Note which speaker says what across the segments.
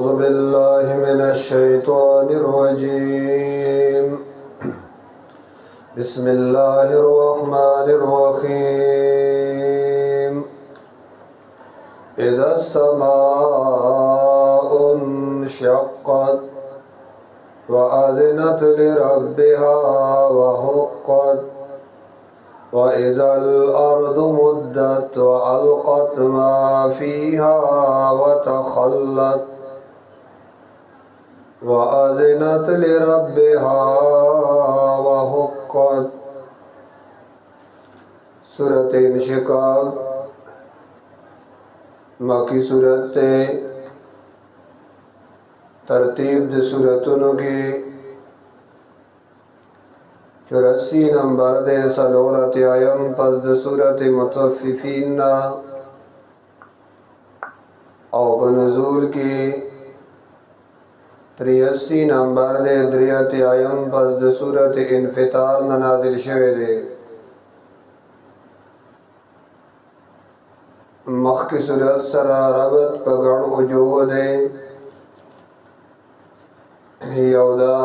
Speaker 1: أعوذ بالله من الشيطان الرجيم. بسم الله الرحمن الرحيم. إذا السماء انشقت وأذنت لربها وحقت وإذا الأرض مدت وألقت ما فيها وتخلت وأذنت لربها وحقت. सूरत इंशिकाक मक्की सूरत तरतीब द सूरतों की 84 नंबर दे सलोरत आयम पस द सूरत मुतफ्फिफीन और नज़ूल की 83 नंबर दे दरियत आयम पस द सूरत इन्फितार नाजिल शवे दे। मख की सूरत सरा रबत पगड़ उजो दे यौदा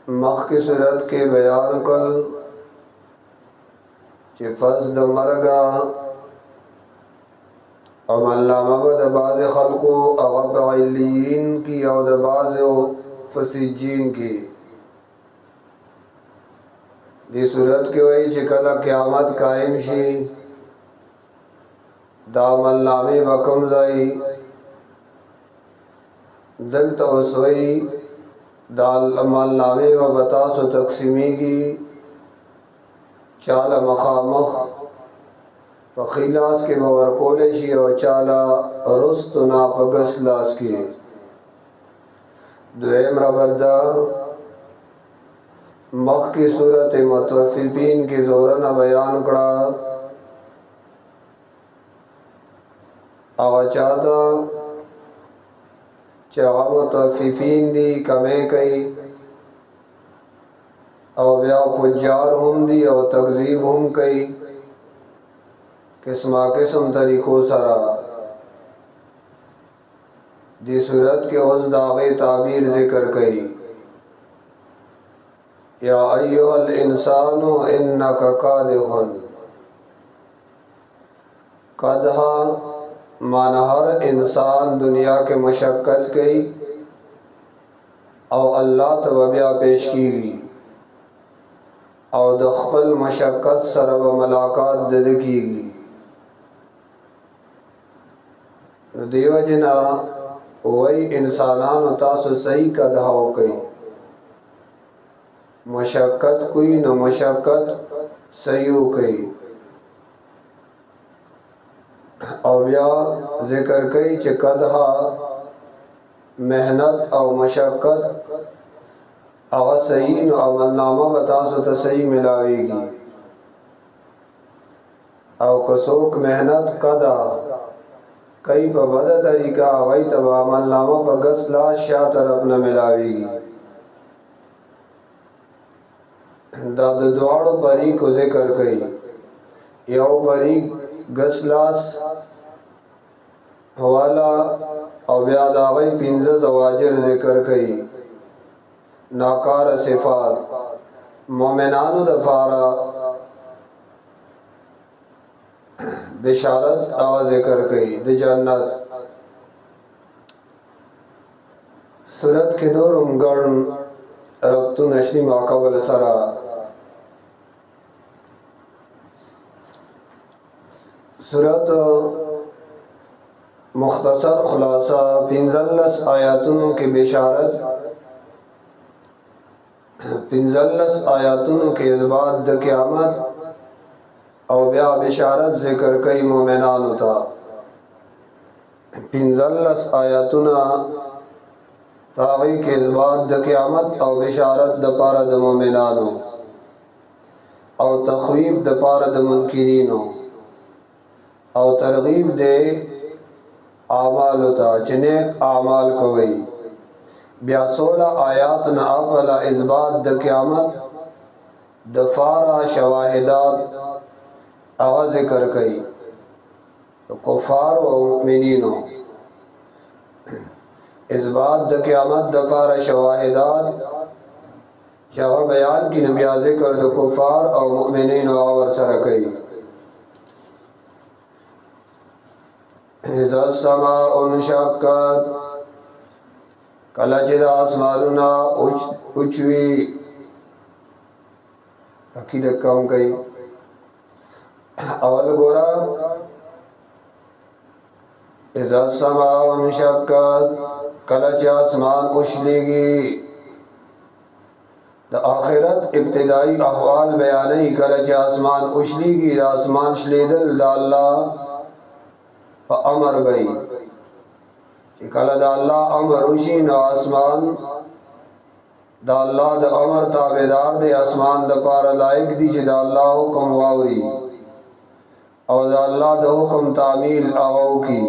Speaker 1: मख की सूरत के बयान कल चिफस द मरगा और मल्लामबद बाज़ खल्को अगबीन की और बाज़ फसीजीन की दी सूरत की वही चिकल क़यामत कायम शी दामल्लामी बकम जाई दिल तो उसवई दामल्लामी व बतास तकसीमी की चाला मखामख फ़खीलास के बवरकोलेशी और चाला रुस्त नापगसलास की दुएम रबद्दा मख की सूरत मुतफ्फिफीन की ज़ोरन बयान करा आचादा चाह मुतफ्फिफीन दी कमे कई और ब्या पुजार हम दी और तकजीब हम कई किस्मा किस्म तरीक़ों सरा दी सूरत के उस दाग़े ताबीर ज़िक्र कई या अय्युहल इंसानु इन्नका कादिहुन कदहा माना हर इंसान दुनिया के मशक्क़त कई और अल्लाह तबया पेश की गई और दखल मशक्क़त सरब मलाकात दद की गई देवजना वही इंसानान तासु सही कदहाओ कई मशक्क़त कोई न मशक्क़त सही कई और या ज़िक्र कई च कदहा मेहनत और मशक्क़त और सही न अमलनामा बतासु तो सही मिलावेगी और कसोक मेहनत कदा कई पर बद तरीका वही तब अमलनामा पर गसला शाह तरफ न मिलावेगी दाद द्वाड़ो परी को ज़िक्र कई यो परी गसलास हवाला और ब्याद आगई पिंज़ ज़वाजिर ज़िक्र कई नाकार सिफ़ात मोमिनानु दफारा बिशारत आवा ज़िक्र कई द जन्नत सूरत के नूर उमगण रब्तु नशनी माकावल सरा सूरत मुख्तसर खुलासा पिंजल्लस आयातुन की बिशारत पिंजल्लस आयातुन के इज़बात द क़यामत और ब्या बिशारत ज़िक्र कई मोमिनान होता पिंजल्लस आयातुना ताग़ी के इज़बात द क़यामत और बिशारत द पारा द मोमिनानो और तख़वीब द पारा द मुनकिरीनो और तरगीब दे आमाल होता जिन्हें आमाल कोई ब्या 16 आयात न आपला इज़बात द क़यामत दफारा शवाहिदात आवा ज़िक्र कई तो कुफ़ार व मुमिनीनो इस्बात द क़यामत द पारा शवाहिदात शवा बयान की नबिया ज़िक्र द कुफ़ार और मुमिनीन और सरकई इज़ा समाउ शक्कत कला जिदा आसमानुना उचवी अकीदत कम गई अवल गोरा इज़ा समाउ शक्कत कला च आसमान उछलेगी द आखिरत इब्तिदाई अहवाल बयानी कला च आसमान उछलेगी द आसमान शलेदल द अल्लाह अमर बई कला द अल्लाह अमर उशी न आसमान द अल्लाह द अमर ताबेदार दे आसमान द पारा लायक दी च द अल्लाह हुक्म वावरी और द अल्लाह द हुक्म तामील आवाऊ की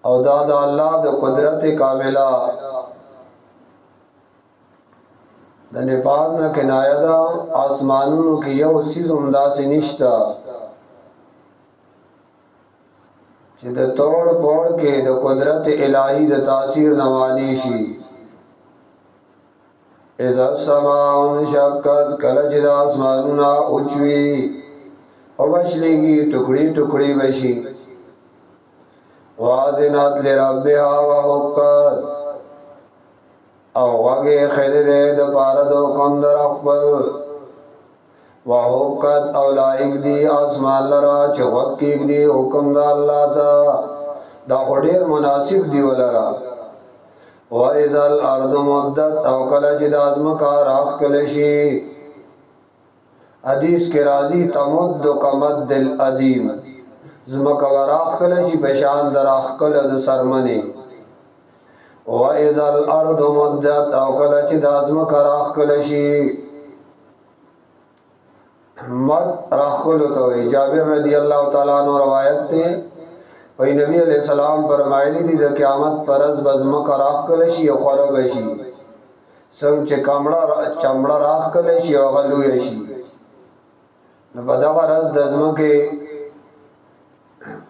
Speaker 1: और द अल्लाह द कुदरत कामिला द निपाज न किनायदा आसमानों की यह चीज उमदा से निश्ता द तोड़ पोड़ के द कुदरत इलाही द तासीर नवानीशी इज़ा समाउन शक्कत कलच द आसमानुना उचवी और बचलेगी टुकड़ी टुकड़ी बशी वाज़िनत लिरब्बिहा व हुक्कत और वगे खैरे द पारदो कंदर अखबल व हुक्कत और लाइक दी आसमान लरा चवक्कीक दी हुक्म दा अल्लाह ता दा खुदेर मुनासिब दी वलरा व इज़ल अर्द मुद्दत और कलच द आज़मका राख कलशी हदीस के राजी तमुद्द कमद्दिल अदीम ज़मका वराख कलशी पशान दराख कल द सरमनी व इज़ल अर्द मुद्दत और कलच द आज़मका राख कलशी मत राखुल तो जाबिर रदी अल्लाह ताला अन्हु रवायत थे वही नबी अलैहि सलाम फरमाइली दी द क़यामत परस बज़म का राख कलशी और खरबशी संग चमड़ा राख कलशी और गलुयशी न बदवा रस दज़म के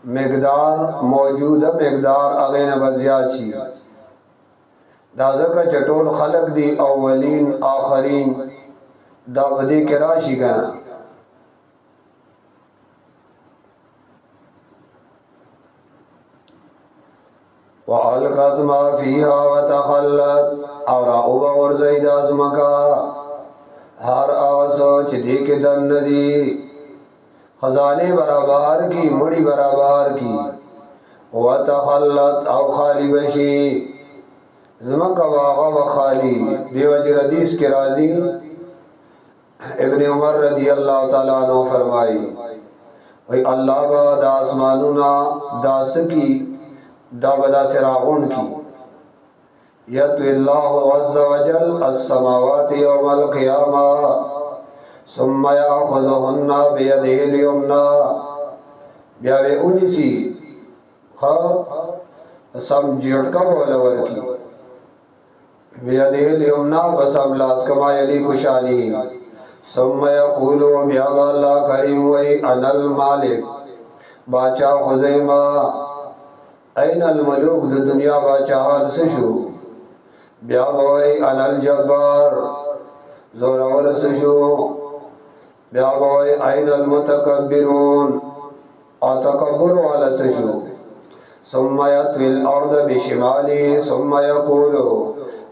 Speaker 1: मिकदार मौजूदा मिकदार अगे न बज़ियाची दाज़ा का चटोल खलक दी अवलीन आखरीन दावदी के राशि गना वअलक़त मा फ़ीहा वतख़ल्लत और आउबा और ज़ईद आज़मका हर आवसो चिदी के दन नदी खजाने बराबर की मुड़ी बराबर की वतख़ल्लत और खाली बशी ज़मका वाग़ा व खाली बेवजह हदीस के राजी इब्न उमर रदी अल्लाह ताला अन्हु फरमाई वही अल्लाह बाद आसमानुना दास की दाबदा सिरागुन की यत्विल्लाहु अज़्ज़ा वजल अस्समावाति यौमल क़ियामा सुम्मा याख़ुज़ुहुन्ना बियदिहिल युमना ब्यावे उनिसी ख सम झटका बोलवर की बियदिहिल युमना बसम लास कमा यली कुशानी सुम्मा यक़ूलु ब्यावा अल्लाह करीम वही अनल मालिक बाचा खुज़ैमा ऐन अलमलूक द दुनिया बाचाहान सशु ब्याबोई अनल जब्बार जोरावर सशु ब्याबोई ऐन अलमुतकब्बिरून और तकब्बुर वाला सशु सुम्मा यत्विल अर्द बिशिमाली सुम्मा यक़ूलु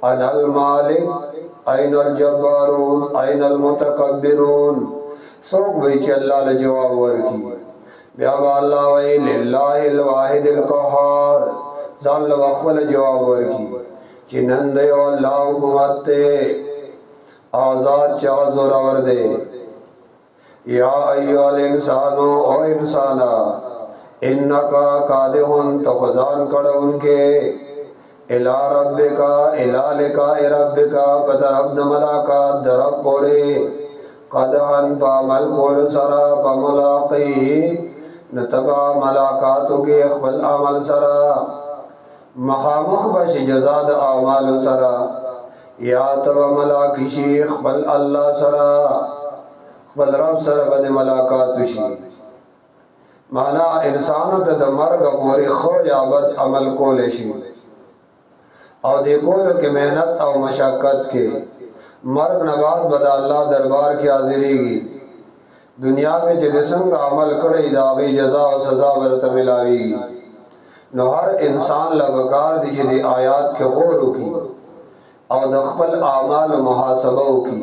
Speaker 1: अनल मालिक ऐन अलजब्बारून ऐन अलमुतकब्बिरून सब बेच अल्लाह ने जवाब वर्की ब्याबा अल्लाह वही लिल्लाहिल वाहिदिल क़हार जाल वक़्वल जवाब वर्की चिनंदे अल्लाह हुकुमत आज़ाद चा ज़ोरावर दे या अय्युहल इंसानो ओ इंसाना इन्नका कादिहुन तो ख़ज़ान कड़ उनके इला रब्बिका इला लिक़ाइ रब्बिका पतरब्द मलाकात दरब पोरे क़दहन पामल कोल सरा पमुलाक़ी नतबा मलाकातु के अखबल अमल सरा मखामुख बश जजाद आमाल सरा या तब मलाकी शेख बल अल्लाह सरा बल रब सर बद मलाकात शी माना इंसानों ته د مرګ پورې خو یا بد عمل کول شي او د کولو کې مهنت او مشقت کې مرګ نه بعد بد الله دربار کې حاضرېږي دنیا میں چې څنګه عمل کړی دا غي جزاء او سزا ورته ملاوي نو هر انسان لا وقار دي چې د آیات کې غور وکي او د خپل اعمال محاسبه وکي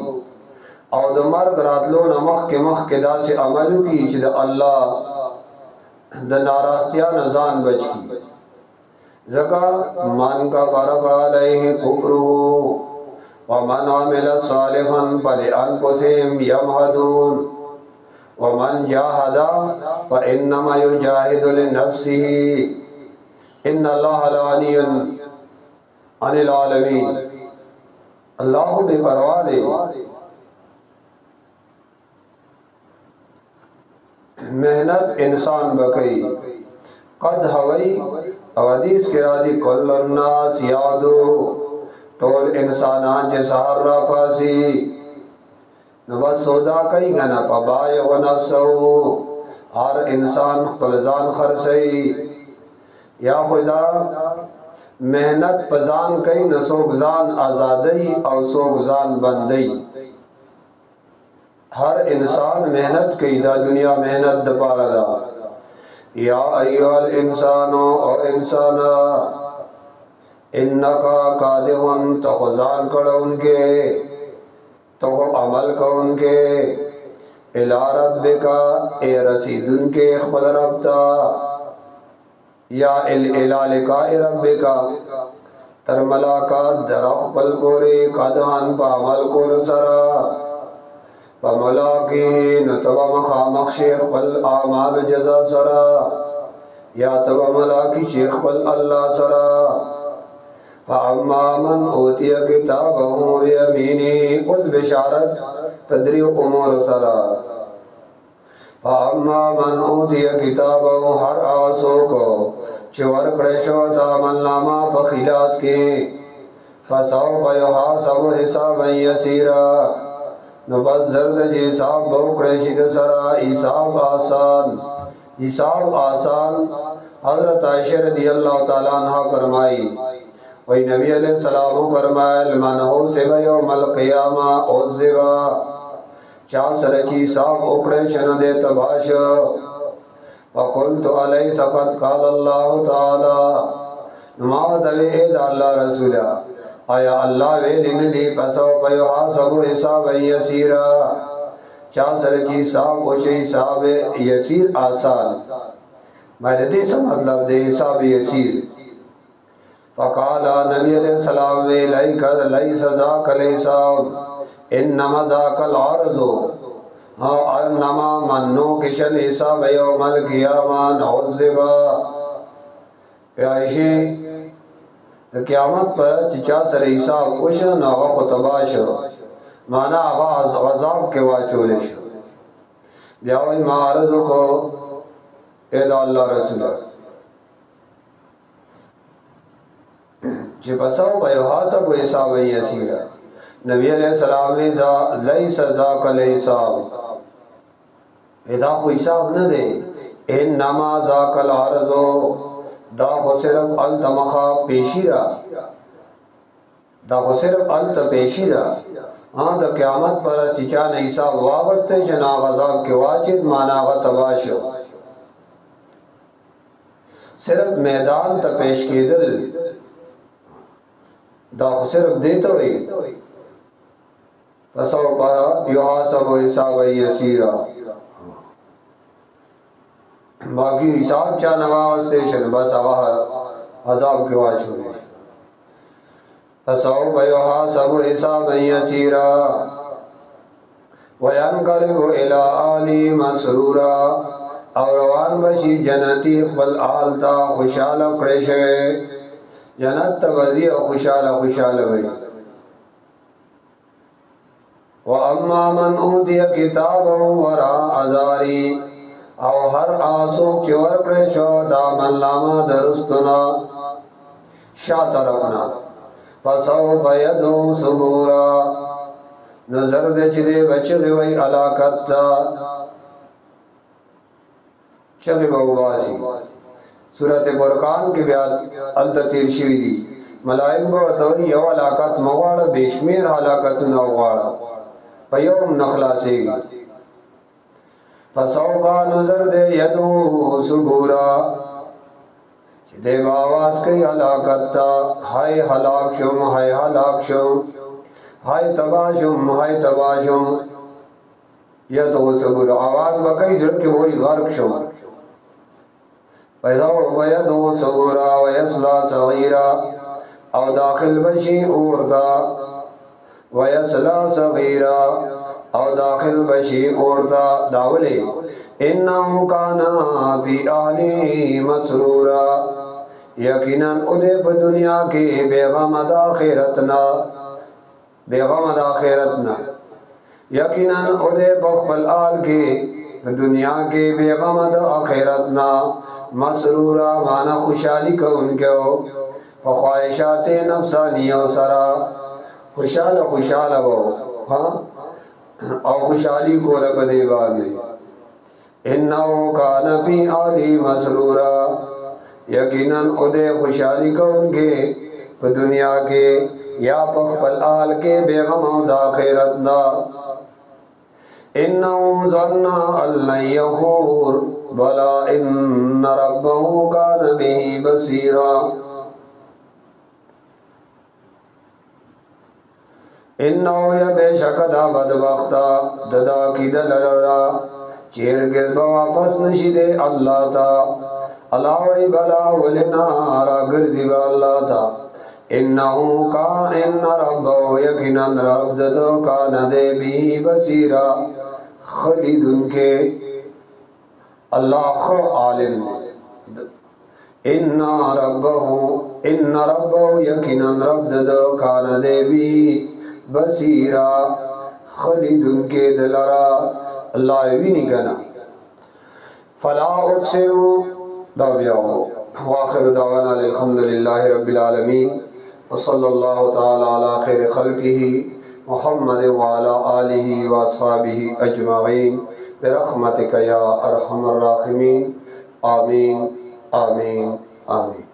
Speaker 1: او د مرګ راتلو نه مخکې داسې عمل وکي چې د الله د ناراضتیا نه ځان بچ کی زکا من کا برب علیہ کفرو ومن عمل صالحا فلانفسهم يمهدون ومن جاهد فإنما يجاهد لنفسه ان الله لغنی عن العالمین اللہ بے پرواہ دے محنت انسان بکئی قد ہوئی او حدیث کے راضی کل الناس یادو ٹول انسانان جے سہار را پاسی نبس سودا کئی گنا پبائی و نفسو ہر انسان خلزان خرسی یا خدا محنت پزان کئی نسوک زان آزادی او سوک زان بندی ہر انسان محنت کئی دا دنیا محنت دپارا دا یا ایوہ الانسانو او انسانا انکا قادہن تو خزان کڑا ان کے تو عمل کا ان کے الى ربکا اے رسیدن کے اخبر ربتا یا الى لقاء ربکا تر ملاقات در اخبر پورے قدہن پا عمل کو سرا فملاقی نتبا مخامق شیخ پل آمال جزا سرا یا تبا ملاقی شیخ پل اللہ سرا فاما من اوتی کتابہو بیمینی اس بشارت تدریو امور سرا فاما من اوتی کتابہو ہر آسو کو چور پریشو دامن نامہ بخلاص کی فسو بیحاسب حسابا یسیرا نو بس زرد جی حساب بوکڑے شد سرا حساب آسان حضرت عائشہ رضی اللہ تعالیٰ عنہ فرمائی وہی نبی علیہ السلام فرمائے من ہو سب یوم القیامہ عذبا چاہ سرچی حساب اکڑے شند تباش وقلت علیہ سقط قال اللہ تعالی نماو دوید اللہ رسولہ آیا اللہ ویلن دی پسو پیو حاسب حساب یسیرا چاہ سرچی حساب اوشی حساب یسیر آسان میں دی سا مطلب دے حساب یسیر فقالا نبی علیہ السلام لیس ذاک الحساب انما ذاک العرضو انما منو کشل حساب یوم القیامان عذبا پیائشی قیامت پر چچا سر حساب کشن آغا خطباش مانا آغا عذاب کے واچولش بیاوی معارض کو اید اللہ رسول چی پسو بیحاسب و حساب یسیرا نبی علیہ السلام لیس ذاک الحساب ادا خو حساب نہ دے انما ذاک العرضو دا خو صرف التمخا پیشی را دا خو صرف الت پیشی را ہاں دا قیامت پر چچان حساب وابستے چنا غذاب کے واجد مانا غتباشو صرف میدان تا پیش کی دل دا خو صرف دیتا ہوئی فسو پا یحاسب حساب یسیرا باقی حساب چاہ نواز تیشن بس آغا عذاب کی واج ہوئے فسوف یحاسب حسابا یسیرا وینقلب الی آلی مسرورا اور روان بشی جنتی اقبل آلتا خوشحال پریشے جنت تبزی خوشحال بھئی وَأَمَّا مَنْ أُوتِيَ كِتَابَهُ وَرَاءَ ظَهْرِهِ او ہر آسوک چور پریشو دامن لاما درستنا شاہ طرفنا فسوف یدو سبورا نظر دے چدے بچ دوئی علاقت تا चगे बहुवासी सूरत बुरकान के ब्याद अलततीर शिविदी मलाइक बतौरी यव हलाकत मवाड़ा बेशमेर हलाकत नवाड़ा पयोम नखला सेगी फसौबा नजर दे यदू सुबूरा देव आवाज कई हलाकता हाय हलाक शुम हाय हलाक शुम हाय तबाशुम हाय तबाशुम यदू सुबूरा आवाज बकई जड़ के वही गर्क शुम वयदू सुबूरा वयसला सगीरा औ दाखिल बशी उर्दा वयसला सगीरा औ दाखिल बशी उर्दा दावले इन्नहु काना फी अहली मसरूरा यकीनन उदे दुनिया के बेगमद आखिरतना यकीनन उदे बखल आल के दुनिया के बेगमद आखिरतना मसरूरा माना खुशहाली को उनके ख्वाहिशात नफ्सानियों सरा खुशाल खुशाल वो हाँ और खुशहाली को रब देवा में इन्नहु काना फी अहली मसरूरा यकीनन उदे खुशहाली को उनके दुनिया के या पखपल आल के बेगम आखिरतना इन्नहु ज़न्ना अल्लन यहूर बला इन्न रब्बहु कान बिही बसीरा इन्नहु या बेशक दा बदबख्ता ददा की दलरा चेरगिज़ वापस नशीदे अल्लाह ता अलावई बला वलिनारा गिरज़िबा अल्लाह ता इन्नहु का इन्न रब्बहु यकीनन रब ददो कान दे बिही बसीरा खलीद उनके अल्लाह खो आलिम इन्ना रब्बहु यकीनन रब ददो कान दे बिही बसीरा खलीद उनके दलरा अल्लाह भी नहीं कहना फला उक्सिमु दावियाओ वाखिर दावाना अल्हम्दुलिल्लाहि रब्बिल आलमीन व सल्लल्लाहु तआला अला खैर खल्किही मुहम्मद व अला आलिहि व अस्हाबिहि अजमईन बिरहमतिक या अरहमर राहिमीन आमीन आमीन आमीन।